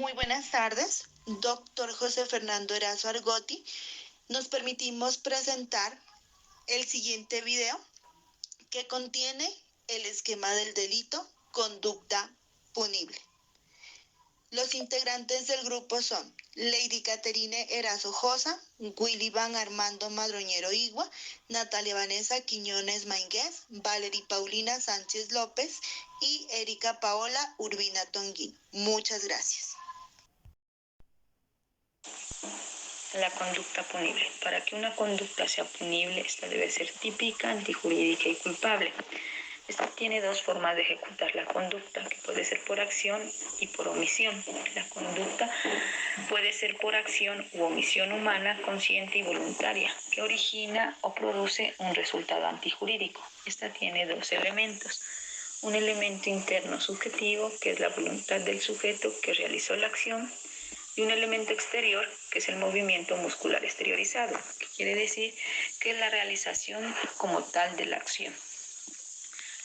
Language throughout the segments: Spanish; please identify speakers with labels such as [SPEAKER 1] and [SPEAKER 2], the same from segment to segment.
[SPEAKER 1] Muy buenas tardes, doctor José Fernando Erazo Argotti. Nos permitimos presentar el siguiente video que contiene el esquema del delito conducta punible. Los integrantes del grupo son Lady Caterine Erazo Josa, Willy Van Armando Madroñero Igua, Natalia Vanessa Quiñones Mainguez, Valery Paulina Sánchez López y Erika Paola Urbina Tonguín. Muchas gracias.
[SPEAKER 2] La conducta punible. Para que una conducta sea punible, esta debe ser típica, antijurídica y culpable. Esta tiene dos formas de ejecutar la conducta, que puede ser por acción y por omisión. La conducta puede ser por acción u omisión humana, consciente y voluntaria, que origina o produce un resultado antijurídico. Esta tiene dos elementos. Un elemento interno subjetivo, que es la voluntad del sujeto que realizó la acción, y un elemento exterior, que es el movimiento muscular exteriorizado, que quiere decir que es la realización como tal de la acción.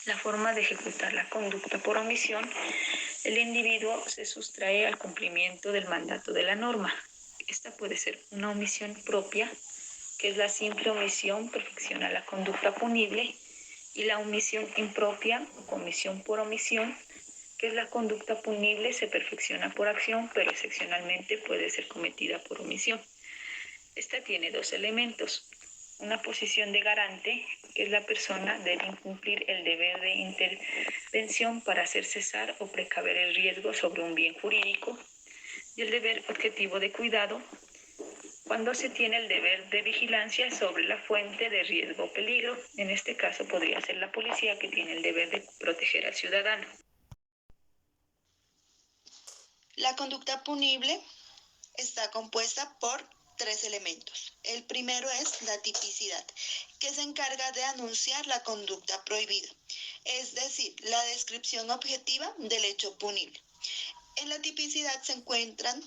[SPEAKER 2] La forma de ejecutar la conducta por omisión, el individuo se sustrae al cumplimiento del mandato de la norma. Esta puede ser una omisión propia, que es la simple omisión, perfecciona la conducta punible, y la omisión impropia, omisión por omisión, que es la conducta punible, se perfecciona por acción, pero excepcionalmente puede ser cometida por omisión. Esta tiene dos elementos. Una posición de garante, que es la persona debe incumplir el deber de intervención para hacer cesar o precaver el riesgo sobre un bien jurídico, y el deber objetivo de cuidado, cuando se tiene el deber de vigilancia sobre la fuente de riesgo o peligro. En este caso podría ser la policía, que tiene el deber de proteger al ciudadano.
[SPEAKER 1] La conducta punible está compuesta por tres elementos. El primero es la tipicidad, que se encarga de anunciar la conducta prohibida, es decir, la descripción objetiva del hecho punible. En la tipicidad se encuentran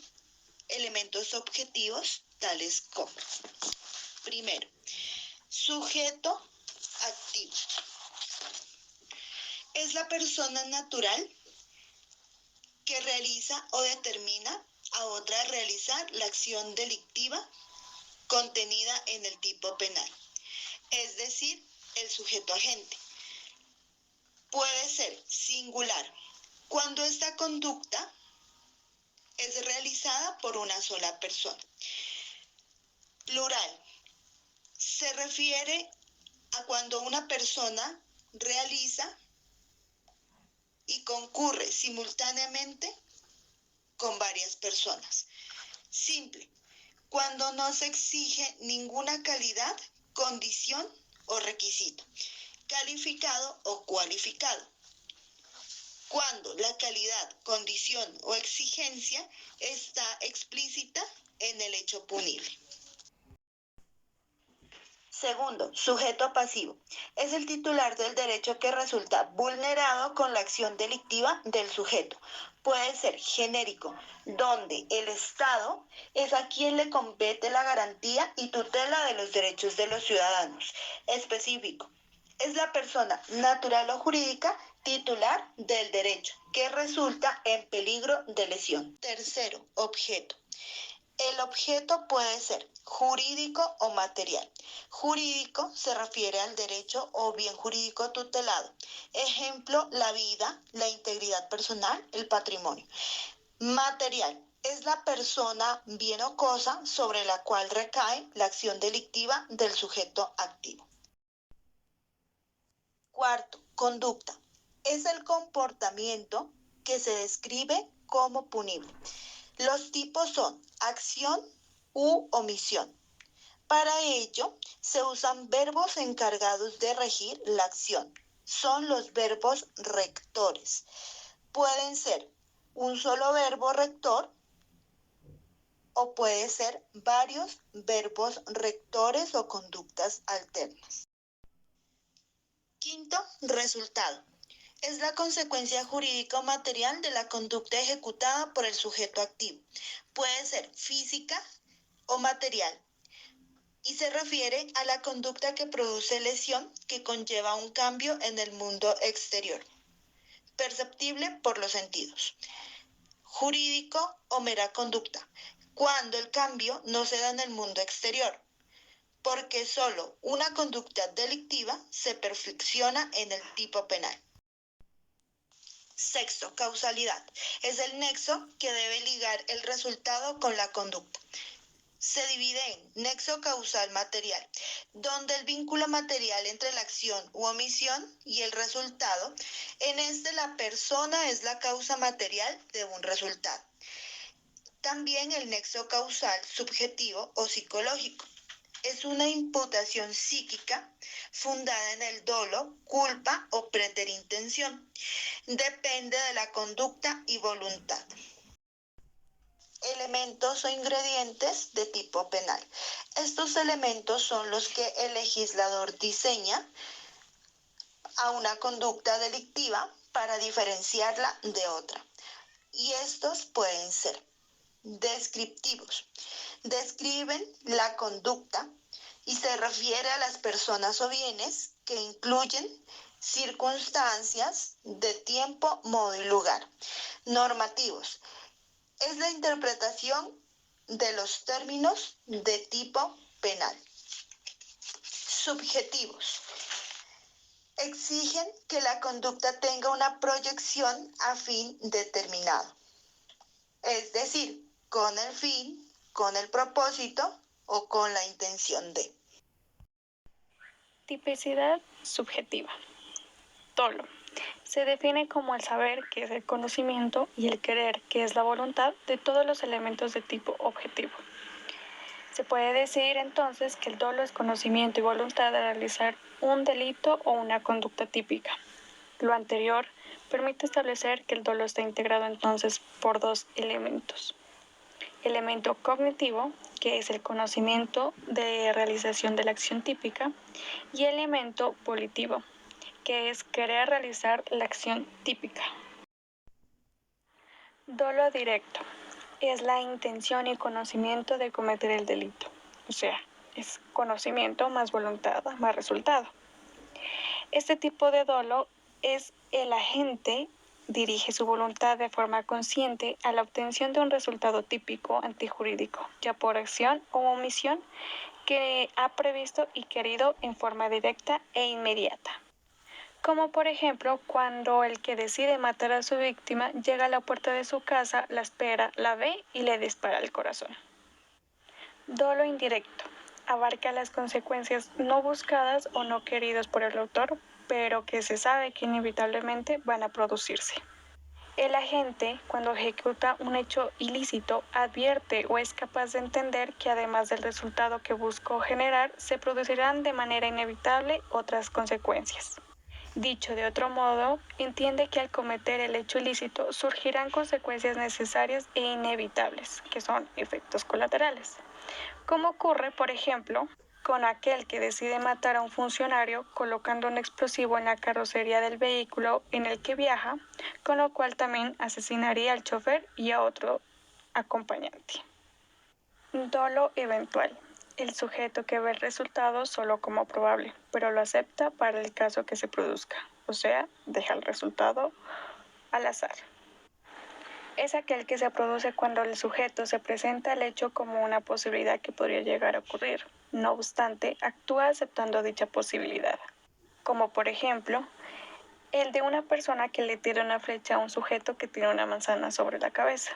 [SPEAKER 1] elementos objetivos tales como: primero, sujeto activo. Es la persona natural que realiza o determina a otra a realizar la acción delictiva contenida en el tipo penal, es decir, el sujeto agente. Puede ser singular cuando esta conducta es realizada por una sola persona. Plural se refiere a cuando una persona realiza y concurre simultáneamente con varias personas. Simple, cuando no se exige ninguna calidad, condición o requisito, calificado o cualificado, cuando la calidad, condición o exigencia está explícita en el hecho punible. Segundo, sujeto pasivo. Es el titular del derecho que resulta vulnerado con la acción delictiva del sujeto. Puede ser genérico, donde el Estado es a quien le compete la garantía y tutela de los derechos de los ciudadanos. Específico, es la persona natural o jurídica titular del derecho que resulta en peligro de lesión. Tercero, objeto. El objeto puede ser jurídico o material. Jurídico se refiere al derecho o bien jurídico tutelado. Ejemplo, la vida, la integridad personal, el patrimonio. Material es la persona, bien o cosa sobre la cual recae la acción delictiva del sujeto activo. Cuarto, conducta. Es el comportamiento que se describe como punible. Los tipos son acción u omisión. Para ello, se usan verbos encargados de regir la acción. Son los verbos rectores. Pueden ser un solo verbo rector o puede ser varios verbos rectores o conductas alternas. Quinto, resultado. Es la consecuencia jurídica o material de la conducta ejecutada por el sujeto activo. Puede ser física o material y se refiere a la conducta que produce lesión que conlleva un cambio en el mundo exterior, perceptible por los sentidos. jurídico o mera conducta, cuando el cambio no se da en el mundo exterior, porque solo una conducta delictiva se perfecciona en el tipo penal. Sexto, causalidad. Es el nexo que debe ligar el resultado con la conducta. Se divide en nexo causal material, donde el vínculo material entre la acción u omisión y el resultado, en este la persona es la causa material de un resultado. También el nexo causal subjetivo o psicológico. Es una imputación psíquica fundada en el dolo, culpa o preterintención. Depende de la conducta y voluntad. Elementos o ingredientes de tipo penal. Estos elementos son los que el legislador diseña a una conducta delictiva para diferenciarla de otra. Y estos pueden ser descriptivos. Describen la conducta y se refiere a las personas o bienes que incluyen circunstancias de tiempo, modo y lugar. Normativos. Es la interpretación de los términos de tipo penal. Subjetivos. Exigen que la conducta tenga una proyección a fin determinado. Es decir, con el fin, con el propósito o con la intención de.
[SPEAKER 3] Tipicidad subjetiva. Dolo. Se define como el saber, que es el conocimiento, y el querer, que es la voluntad, de todos los elementos de tipo objetivo. Se puede decir entonces que el dolo es conocimiento y voluntad de realizar un delito o una conducta típica. Lo anterior permite establecer que el dolo está integrado entonces por dos elementos. Elemento cognitivo, que es el conocimiento de realización de la acción típica, y elemento volitivo, que es querer realizar la acción típica. Dolo directo es la intención y conocimiento de cometer el delito, o sea, es conocimiento más voluntad más resultado. Este tipo de dolo es el agente dirige su voluntad de forma consciente a la obtención de un resultado típico antijurídico, ya por acción o omisión, que ha previsto y querido en forma directa e inmediata. Como por ejemplo cuando el que decide matar a su víctima llega a la puerta de su casa, la espera, la ve y le dispara al corazón. Dolo indirecto. Abarca las consecuencias no buscadas o no queridas por el autor, pero que se sabe que inevitablemente van a producirse. El agente, cuando ejecuta un hecho ilícito, advierte o es capaz de entender que además del resultado que buscó generar, se producirán de manera inevitable otras consecuencias. Dicho de otro modo, entiende que al cometer el hecho ilícito surgirán consecuencias necesarias e inevitables, que son efectos colaterales. Como ocurre, por ejemplo, con aquel que decide matar a un funcionario colocando un explosivo en la carrocería del vehículo en el que viaja, con lo cual también asesinaría al chofer y a otro acompañante. Dolo eventual. El sujeto que ve el resultado solo como probable, pero lo acepta para el caso que se produzca, o sea, deja el resultado al azar. Es aquel que se produce cuando el sujeto se presenta el hecho como una posibilidad que podría llegar a ocurrir. No obstante, actúa aceptando dicha posibilidad. Como por ejemplo, el de una persona que le tira una flecha a un sujeto que tiene una manzana sobre la cabeza.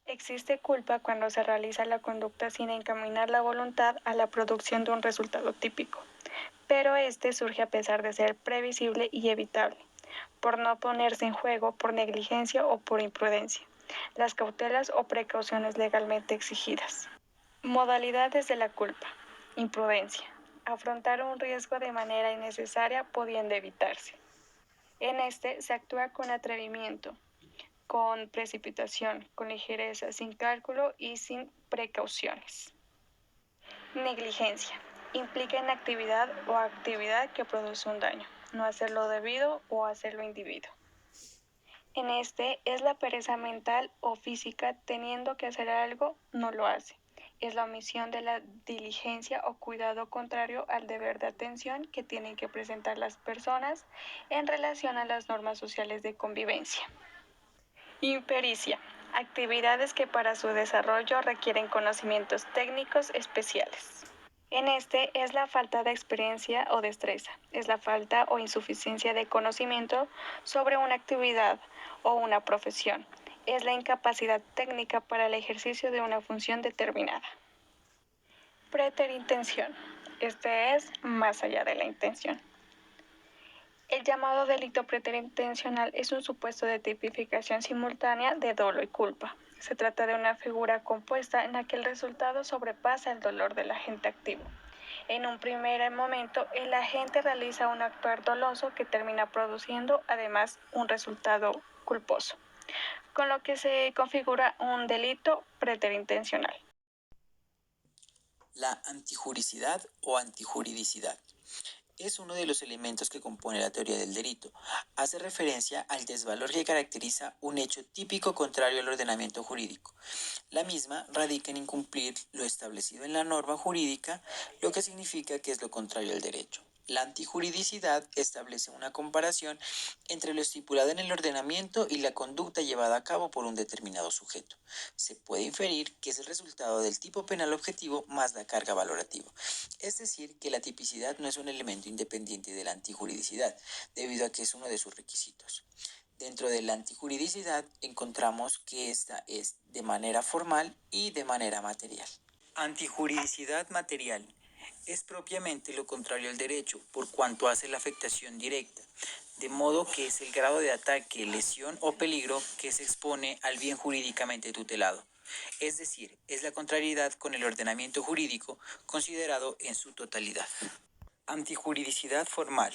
[SPEAKER 3] Existe culpa cuando se realiza la conducta sin encaminar la voluntad a la producción de un resultado típico, pero este surge a pesar de ser previsible y evitable, por no ponerse en juego por negligencia o por imprudencia, las cautelas o precauciones legalmente exigidas. Modalidades de la culpa. Imprudencia. Afrontar un riesgo de manera innecesaria pudiendo evitarse. En este se actúa con atrevimiento, con precipitación, con ligereza, sin cálculo y sin precauciones. Negligencia. Implica inactividad o actividad que produce un daño, no hacerlo debido o hacerlo indebido. En este es la pereza mental o física teniendo que hacer algo, no lo hace. Es la omisión de la diligencia o cuidado contrario al deber de atención que tienen que presentar las personas en relación a las normas sociales de convivencia. Impericia. Actividades que para su desarrollo requieren conocimientos técnicos especiales. En este es la falta de experiencia o destreza, es la falta o insuficiencia de conocimiento sobre una actividad o una profesión, es la incapacidad técnica para el ejercicio de una función determinada. Preterintención. Este es más allá de la intención. El llamado delito preterintencional es un supuesto de tipificación simultánea de dolo y culpa. Se trata de una figura compuesta en la que el resultado sobrepasa el dolor del agente activo. En un primer momento, el agente realiza un actuar doloso que termina produciendo, además, un resultado culposo, con lo que se configura un delito preterintencional.
[SPEAKER 4] La antijuricidad o antijuridicidad es uno de los elementos que compone la teoría del delito. Hace referencia al desvalor que caracteriza un hecho típico contrario al ordenamiento jurídico. La misma radica en incumplir lo establecido en la norma jurídica, lo que significa que es lo contrario al derecho. La antijuridicidad establece una comparación entre lo estipulado en el ordenamiento y la conducta llevada a cabo por un determinado sujeto. Se puede inferir que es el resultado del tipo penal objetivo más la carga valorativa. Es decir, que la tipicidad no es un elemento independiente de la antijuridicidad, debido a que es uno de sus requisitos. Dentro de la antijuridicidad encontramos que esta es de manera formal y de manera material. Antijuridicidad material es propiamente lo contrario al derecho, por cuanto hace la afectación directa, de modo que es el grado de ataque, lesión o peligro que se expone al bien jurídicamente tutelado. Es decir, es la contrariedad con el ordenamiento jurídico considerado en su totalidad. Antijuridicidad formal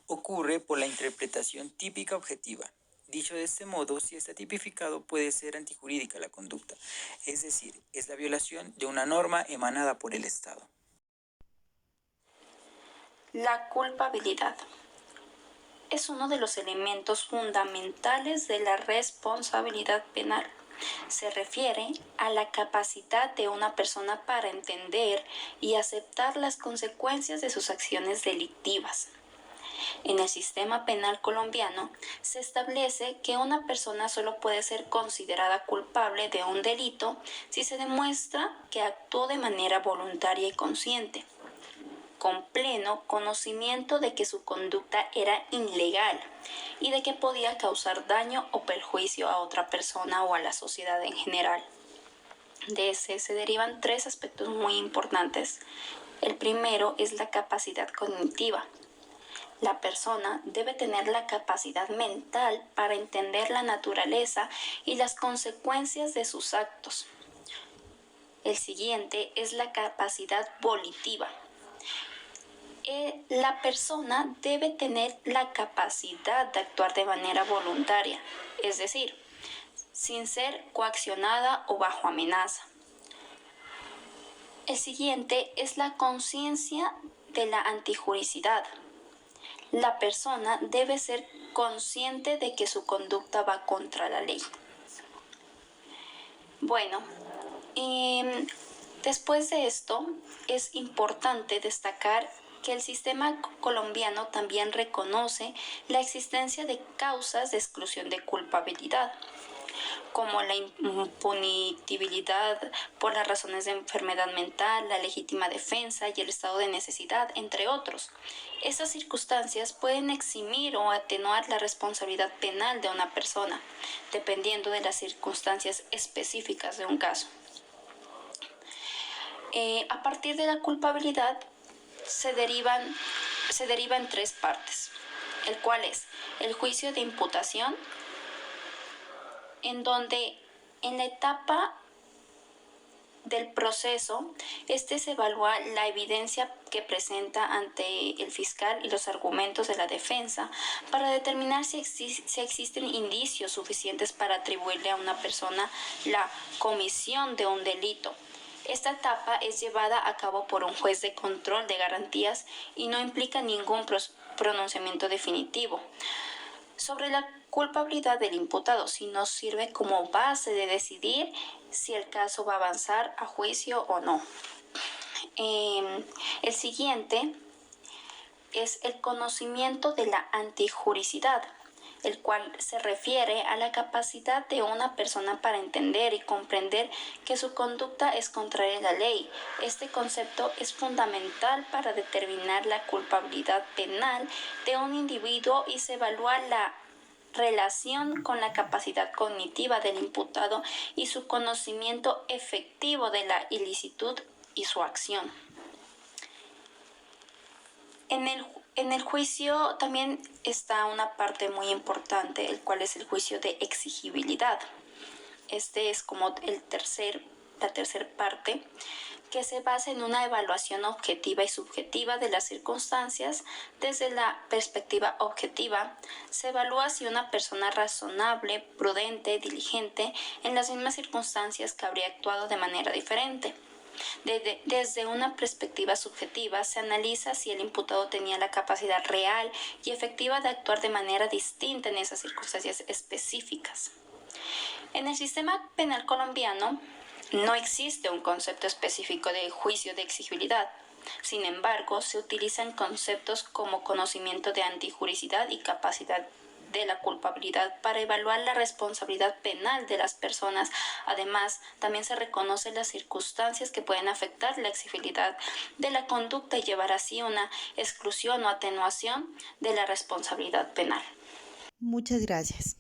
[SPEAKER 4] ocurre por la interpretación típica objetiva. Dicho de este modo, si está tipificado puede ser antijurídica la conducta, es decir, es la violación de una norma emanada por el Estado.
[SPEAKER 5] La culpabilidad es uno de los elementos fundamentales de la responsabilidad penal. Se refiere a la capacidad de una persona para entender y aceptar las consecuencias de sus acciones delictivas. En el sistema penal colombiano se establece que una persona solo puede ser considerada culpable de un delito si se demuestra que actuó de manera voluntaria y consciente, con pleno conocimiento de que su conducta era ilegal y de que podía causar daño o perjuicio a otra persona o a la sociedad en general. De ese se derivan tres aspectos muy importantes. El primero es la capacidad cognitiva. La persona debe tener la capacidad mental para entender la naturaleza y las consecuencias de sus actos. El siguiente es la capacidad volitiva. La persona debe tener la capacidad de actuar de manera voluntaria, es decir, sin ser coaccionada o bajo amenaza. El siguiente es la conciencia de la antijuricidad. La persona debe ser consciente de que su conducta va contra la ley. Bueno, después de esto es importante destacar que el sistema colombiano también reconoce la existencia de causas de exclusión de culpabilidad, como la impunibilidad por las razones de enfermedad mental, la legítima defensa y el estado de necesidad, entre otros. Estas circunstancias pueden eximir o atenuar la responsabilidad penal de una persona, dependiendo de las circunstancias específicas de un caso. A partir de la culpabilidad se deriva en tres partes, el cual es el juicio de imputación, en donde en la etapa del proceso, se evalúa la evidencia que presenta ante el fiscal y los argumentos de la defensa para determinar si existen indicios suficientes para atribuirle a una persona la comisión de un delito. Esta etapa es llevada a cabo por un juez de control de garantías y no implica ningún pronunciamiento definitivo sobre la culpabilidad del imputado, sino sirve como base de decidir si el caso va a avanzar a juicio o no. El siguiente es el conocimiento de la antijuricidad. el cual se refiere a la capacidad de una persona para entender y comprender que su conducta es contraria a la ley. Este concepto es fundamental para determinar la culpabilidad penal de un individuo y se evalúa la relación con la capacidad cognitiva del imputado y su conocimiento efectivo de la ilicitud y su acción. En el juicio también está una parte muy importante, el cual es el juicio de exigibilidad. Este es como la tercera parte, que se basa en una evaluación objetiva y subjetiva de las circunstancias. Desde la perspectiva objetiva, se evalúa si una persona razonable, prudente, diligente, en las mismas circunstancias que habría actuado de manera diferente. Desde una perspectiva subjetiva, se analiza si el imputado tenía la capacidad real y efectiva de actuar de manera distinta en esas circunstancias específicas. En el sistema penal colombiano no existe un concepto específico de juicio de exigibilidad. Sin embargo, se utilizan conceptos como conocimiento de antijuricidad y capacidad de la culpabilidad para evaluar la responsabilidad penal de las personas. Además, también se reconocen las circunstancias que pueden afectar la exigibilidad de la conducta y llevar así una exclusión o atenuación de la responsabilidad penal.
[SPEAKER 6] Muchas gracias.